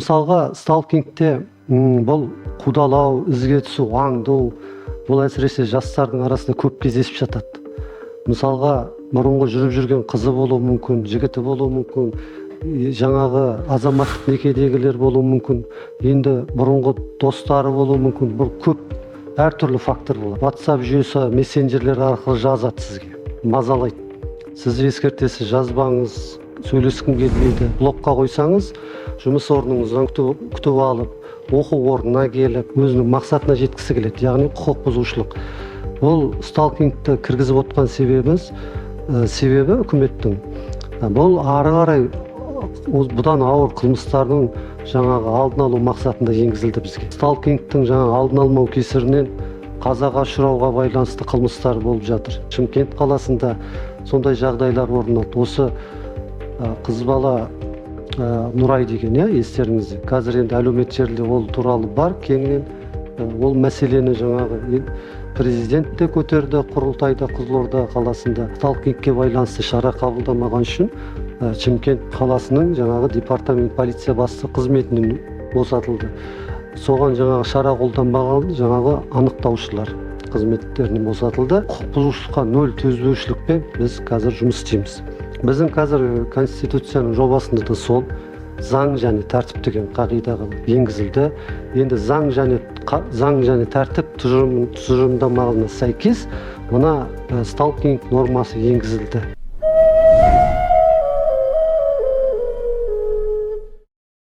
мысалға сталкингте бұл қудалау, ізге түсу, аңду, бұл әсіресе жастардың арасында көп кездесіп жатады. Мысалға бұрынғы жүріп жүрген қызы болуы мүмкін, жігіті болуы мүмкін, жаңағы азаматтық некедегілер болуы мүмкін, енді бұрынғы достары болуы мүмкін. Бұл көп әртүрлі фактор болады. WhatsApp жүйесі, мессенджерлер арқылы жазады сізге, мазалайды. Сіз ескертесіз, жазбаңыз, сөйлескім келмейді. Блокқа қойсаңыз, жұмыс орныңыздан күтіп алып, оқу орнына келіп, өзінің мақсатына жеткісі келеді, яғни құқық бұзушылық. Бұл сталкингті кіргізіп отқан себебі үкіметтің. Бұл ары қарай бұдан ауыр қылмыстардың жаңағы алдын алу мақсатында енгізілді бізге. Сталкингтің жаңағы алдын алмау кесірінен қазаға ұшырауға байланысты қылмыстар болып жатыр. Шымкент қаласында сондай жағдайлар орын алды. Осы қыз бала Нұрай деген, естеріңізде. Қазір енді әлеуметтік желіде ол туралы бар кеңінен. Ол мәселені жаңағы президент те көтерді құрылтайда Қызылорда қаласында. Сталкингке байланысты шара қабылдамаған үшін Шымкент қаласының жаңағы департамент полиция бастығы қызметінен босатылды. Соған жаңағы шара қолданбаған жаңағы анықтаушылар қызметтерінен босатылды. Құқық бұзушылыққа нөл төзбеушілікпен біз қазір жұмыс істейміз. Біздің қазір Конституцияның жобасында да сол заң және тәртіп деген қағидаға енгізілді. Енді заң және тәртіп тұжырымдамасына сәйкес мына сталкинг нормасы енгізілді.